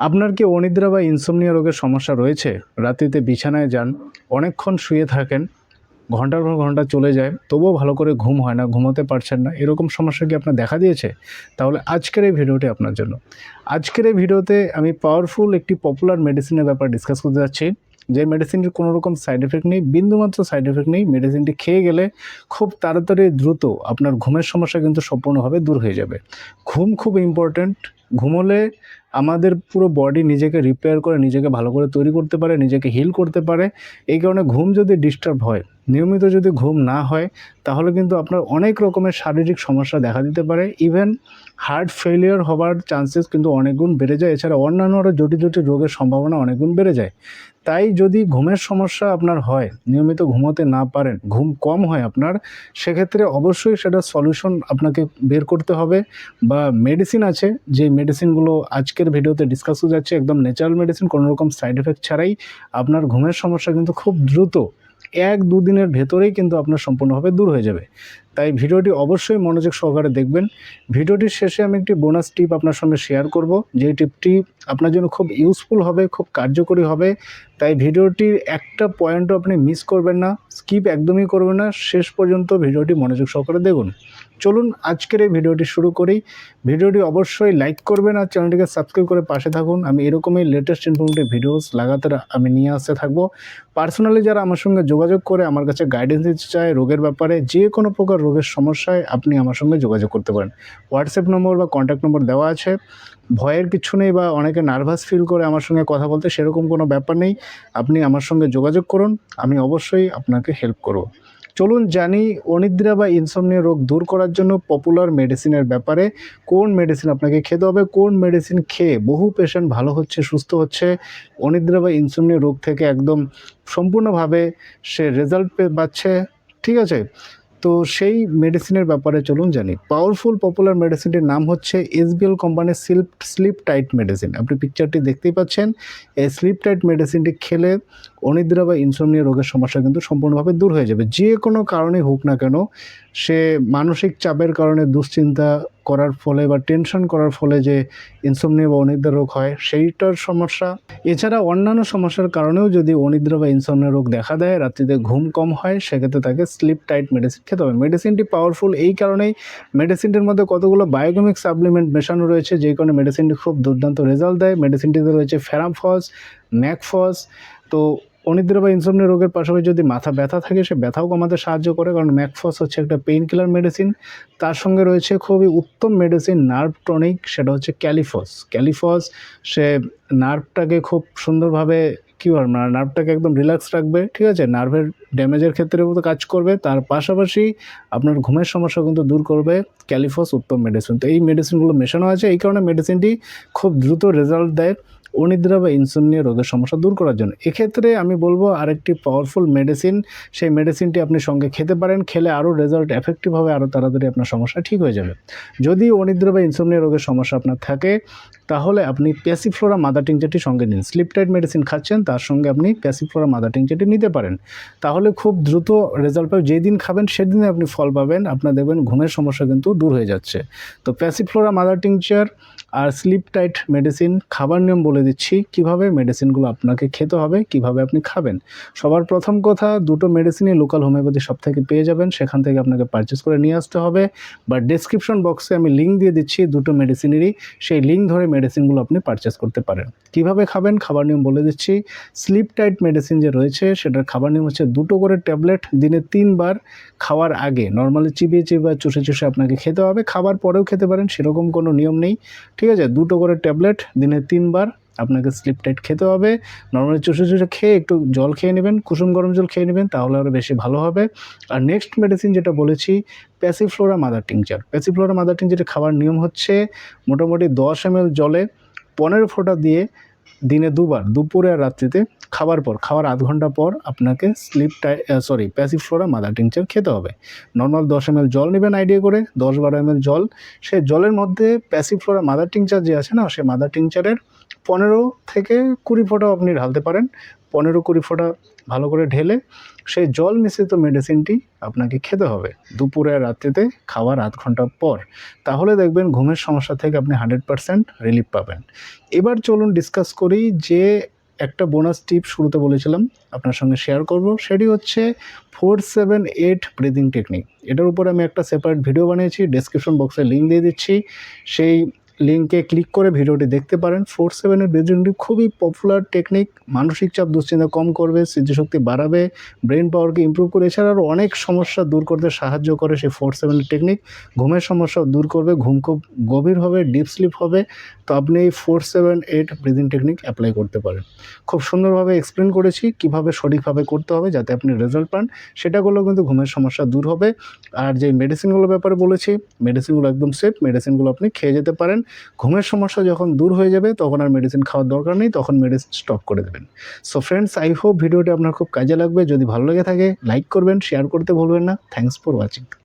আপনার কি অনিদ্রা বা ইনসোমনিয়া রোগের সমস্যা রয়েছে? রাত্রিতে বিছানায় যান, অনেকক্ষণ শুয়ে থাকেন, ঘন্টার পর ঘন্টা চলে যায়, তবুও ভালো করে ঘুম হয় না, ঘুমোতে পারছেন না। এরকম সমস্যা কি আপনার দেখা দিয়েছে? তাহলে আজকের এই ভিডিওটি আপনার জন্য। আজকের এই ভিডিওতে আমি পাওয়ারফুল একটি পপুলার মেডিসিনের ব্যাপারে ডিসকাস করতে যাচ্ছি। যে মেডিসিনটির কোনো রকম সাইড এফেক্ট নেই, বিন্দুমাত্র সাইড এফেক্ট নেই। মেডিসিনটি খেয়ে গেলে খুব তাড়াতাড়ি দ্রুত আপনার ঘুমের সমস্যা কিন্তু সম্পূর্ণভাবে দূর হয়ে যাবে। ঘুম খুব ইম্পর্ট্যান্ট। ঘুমোলে আমাদের পুরো বডি নিজেকে রিপেয়ার করে, নিজেকে ভালো করে তৈরি করতে পারে, নিজেকে হিল করতে পারে। এই কারণে ঘুম যদি ডিস্টার্ব হয়, নিয়মিত যদি ঘুম না হয়, তাহলে কিন্তু আপনার অনেক রকমের শারীরিক সমস্যা দেখা দিতে পারে। ইভেন হার্ট ফেলিয়ার হবার চান্সেস কিন্তু অনেক গুণ বেড়ে যায়। এছাড়া অন্যান্য আরও জটিল জটিল রোগের সম্ভাবনা অনেক গুণ বেড়ে যায়। তাই যদি ঘুমের সমস্যা আপনার হয়, নিয়মিত ঘুমোতে না পারেন, ঘুম কম হয় আপনার, সেক্ষেত্রে অবশ্যই সেটার সলিউশন আপনাকে বের করতে হবে। বা মেডিসিন আছে, যে মেডিসিনগুলো আজকের ভিডিওতে ডিসকাস হয়ে যাচ্ছে, একদম ন্যাচারাল মেডিসিন, কোনো রকম সাইড এফেক্ট ছাড়াই আপনার ঘুমের সমস্যা কিন্তু খুব দ্রুত ১-২ দিনের ভেতরেই কিন্তু আপনার সম্পূর্ণভাবে দূর হয়ে যাবে। তাই ভিডিওটি অবশ্যই মনোযোগ সহকারে দেখবেন। ভিডিওটির শেষে আমি একটি বোনাস টিপ আপনার সঙ্গে শেয়ার করব, যেই টিপটি আপনার জন্য খুব ইউজফুল হবে, খুব কার্যকরী হবে। তাই ভিডিওটির একটা পয়েন্টও আপনি মিস করবেন না, স্কিপ একদমই করবেন না, শেষ পর্যন্ত ভিডিওটি মনোযোগ সহকারে দেখুন। চলুন আজকের এই ভিডিওটি শুরু করি। ভিডিওটি অবশ্যই লাইক করবেন আর চ্যানেলটিকে সাবস্ক্রাইব করে পাশে থাকুন। আমি এরকমই লেটেস্ট ইনফরমেটিভ ভিডিওস লাগাতার আমি নিয়ে আসতে থাকবো। পার্সোনালি যারা আমার সঙ্গে যোগাযোগ করে আমার কাছে গাইডেন্স দিতে চায় রোগের ব্যাপারে, যে কোনো প্রকার রোগের সমস্যায় আপনি আমার সঙ্গে যোগাযোগ করতে পারেন। হোয়াটসঅ্যাপ নম্বর বা কন্ট্যাক্ট নম্বর দেওয়া আছে। ভয়ের কিছু নেই, বা অনেকে নার্ভাস ফিল করে আমার সঙ্গে কথা বলতে, সেরকম কোনো ব্যাপার নেই। আপনি আমার সঙ্গে যোগাযোগ করুন, আমি অবশ্যই আপনাকে হেল্প করব। চলুন জানি অনিদ্রা বা ইনসমনিয়া রোগ দূর করার জন্য পপুলার মেডিসিনের ব্যাপারে। কোন মেডিসিন আপনাকে খেতে হবে, কোন মেডিসিন খেয়ে বহু পেশেন্ট ভালো হচ্ছে, সুস্থ হচ্ছে, অনিদ্রা বা ইনসমনিয়া রোগ থেকে একদম সম্পূর্ণভাবে সে রেজাল্ট পাচ্ছে। ঠিক আছে? তো সেই মেডিসিনের ব্যাপারে চলুন জানি। পাওয়ারফুল পপুলার মেডিসিনটির নাম হচ্ছে এসবিএল কোম্পানির স্লিপ টাইট মেডিসিন। আপনি পিকচারটি দেখতেই পাচ্ছেন। এই স্লিপ টাইট মেডিসিনটি খেলে অনিদ্রা বা ইনসমনিয়া রোগের সমস্যা কিন্তু সম্পূর্ণভাবে দূর হয়ে যাবে। যে কোনো কারণে হোক না কেন, সে মানসিক চাপের কারণে দুশ্চিন্তা করার ফলে বা টেনশন করার ফলে যে ইনসমনিয়া বা অনিদ্রা রোগ হয়, সেইটার সমস্যা। এছাড়া অন্যান্য সমস্যার কারণেও যদি অনিদ্রা বা ইনসমনিয়া রোগ দেখা দেয়, রাত্রিতে ঘুম কম হয়, সেক্ষেত্রে তাকে স্লিপ টাইট মেডিসিন খেতে হবে। মেডিসিনটি পাওয়ারফুল এই কারণেই, মেডিসিনটির মধ্যে কতগুলো বায়োকেমিক সাপ্লিমেন্ট মেশানো রয়েছে, যেই কারণে মেডিসিনটি খুব দুর্দান্ত রেজাল্ট দেয়। মেডিসিনটিতে রয়েছে ফেরামফস, ম্যাকফস। তো অনিদ্রা বা ইনসমনিয়া রোগের পাশাপাশি যদি মাথা ব্যথা থাকে, সে ব্যথাও কমাতে সাহায্য করে, কারণ ম্যাকফস হচ্ছে একটা পেইন কিলার মেডিসিন। তার সঙ্গে রয়েছে খুবই উত্তম মেডিসিন নার্ভ টনিক, সেটা হচ্ছে ক্যালিফস। ক্যালিফস সে নার্ভটাকে খুব সুন্দরভাবে কী বল, নার্ভটাকে একদম রিল্যাক্স রাখবে। ঠিক আছে? নার্ভের ড্যামেজের ক্ষেত্রেও তো কাজ করবে। তার পাশাপাশি আপনার ঘুমের সমস্যা কিন্তু দূর করবে ক্যালিফস উত্তম মেডিসিন। তো এই মেডিসিনগুলো মেশানো আছে, এই কারণে মেডিসিনটি খুব দ্রুত রেজাল্ট দেয় অনিদ্রা বা ইনসমনিয়া রোগের সমস্যা দূর করার জন্য। এক্ষেত্রে আমি বলবো আরেকটি পাওয়ারফুল মেডিসিন, সেই মেডিসিনটি আপনি সঙ্গে খেতে পারেন। খেলে আরও রেজাল্ট এফেক্টিভ হবে, আরও তাড়াতাড়ি আপনার সমস্যা ঠিক হয়ে যাবে। যদি অনিদ্রা বা ইনসমনিয়া রোগের সমস্যা আপনার থাকে, তাহলে আপনি প্যাসিফ্লোরা মাদার টিংচারটি সঙ্গে নিন। স্লিপ টাইট মেডিসিন খাচ্ছেন, তার সঙ্গে আপনি প্যাসিফ্লোরা মাদার টিংচারটি নিতে পারেন। তাহলে খুব দ্রুত রেজাল্ট পাবেন। যেদিন খাবেন সেদিনে আপনি ফল পাবেন। আপনার দেখবেন ঘুমের সমস্যা কিন্তু দূর হয়ে যাচ্ছে। তো প্যাসিফ্লোরা মাদার টিংচার আর স্লিপ টাইট মেডিসিন খাবার নিয়ম বলে দিচ্ছি, কিভাবে মেডিসিনগুলো আপনাকে খেতে হবে, কিভাবে আপনি খাবেন। সবার প্রথম কথা, দুটো মেডিসিনই লোকাল হোমিওপ্যাথি শপ থেকে পেয়ে যাবেন, সেখান থেকে আপনাকে পারচেস করে নিয়ে আসতে হবে। বা ডেসক্রিপশন বক্সে আমি লিঙ্ক দিয়ে দিচ্ছি দুটো মেডিসিনেরই, সেই লিঙ্ক ধরে মেডিসিনগুলো আপনি পারচেস করতে পারেন। কিভাবে খাবেন, খাবার নিয়ম বলে দিচ্ছি। স্লিপ টাইট মেডিসিন যে রয়েছে, সেটার খাবার নিয়ম হচ্ছে দুটো করে ট্যাবলেট দিনে 3 বার খাওয়ার আগে নর্মালি চিবিয়ে চিবিয়ে চুষে চুষে আপনাকে খেতে হবে। খাবার পরেও খেতে পারেন, সেরকম কোনো নিয়ম নেই। ঠিক আছে? দুটো করে ট্যাবলেট দিনে 3 বার আপনাকে স্লিপ টাইট খেতে হবে। নর্মালি চুষে চুষে খেয়ে একটু জল খেয়ে নেবেন, কুসুম গরম জল খেয়ে নেবেন, তাহলে আরও বেশি ভালো হবে। আর নেক্সট মেডিসিন যেটা বলেছি, passiflora mother tincture. Passiflora mother টিংচারের খাওয়ার নিয়ম হচ্ছে মোটামুটি 10 ml জলে 15 ফোঁটা দিয়ে দিনে 2 বার, দুপুরে আর রাত্রিতে খাওয়ার আধ ঘন্টা পর আপনাকে প্যাসিফ্লোরা মাদার টিংচার খেতে হবে। নর্মাল 10 ml জল নেবেন আইডিয়া করে, 10-12 ml জল। সেই জলের মধ্যে প্যাসিফ্লোরা মাদার টিংচার যে আছে না, সেই মাদার টিংচারের 15 থেকে 20 ফোঁটাও আপনি ঢালতে পারেন। 15-20 ফোঁটা ভালো করে ঢেলে সেই জল মিশ্রিত মেডিসিনটি আপনাকে খেতে হবে দুপুরে আর রাত্রিতে খাওয়ার আধ ঘন্টা পর। তাহলে দেখবেন ঘুমের সমস্যা থেকে আপনি 100% রিলিফ পাবেন। এবার চলুন ডিসকাস করি যে একটা বোনাস টিপ শুরুতে বলেছিলাম আপনার সঙ্গে শেয়ার করব, সেটি হচ্ছে 4-7-8 ব্রিদিং টেকনিক। এটার উপরে আমি একটা সেপারেট ভিডিও বানিয়েছি, ডেসক্রিপশন বক্সে লিঙ্ক দিয়ে দিচ্ছি, সেই লিঙ্কে ক্লিক করে ভিডিওটি দেখতে পারেন। 4-7-8 ব্রিদিং টেকনিক খুবই পপুলার টেকনিক, মানসিক চাপ দুশ্চিন্তা কম করবে, স্মৃতিশক্তি বাড়াবে, ব্রেন পাওয়ারকে ইমপ্রুভ করে, এছাড়া আরও অনেক সমস্যা দূর করতে সাহায্য করে সেই 4-7-8 টেকনিক। ঘুমের সমস্যাও দূর করবে, ঘুম খুব গভীর হবে, ডিপ স্লিপ হবে। তো আপনি এই 4-7-8 ব্রিদিং টেকনিক অ্যাপ্লাই করতে পারেন। খুব সুন্দরভাবে এক্সপ্লেন করেছি কীভাবে সঠিকভাবে করতে হবে যাতে আপনি রেজাল্ট পান, সেটা করলেও কিন্তু ঘুমের সমস্যা দূর হবে। আর যে মেডিসিনগুলোর ব্যাপারে বলেছি, মেডিসিনগুলো একদম সেফ, মেডিসিনগুলো আপনি খেয়ে যেতে পারেন। ঘুমের সমস্যা যখন দূর হয়ে যাবে তখন আর মেডিসিন খাওয়ার দরকার নেই, তখন মেডিসিন স্টপ করে দেবেন। সো ফ্রেন্ডস, আই হোপ ভিডিওটি আপনার খুব কাজে লাগবে। যদি ভালো লেগে থাকে লাইক করবেন, শেয়ার করতে ভুলবেন না। Thanks for watching.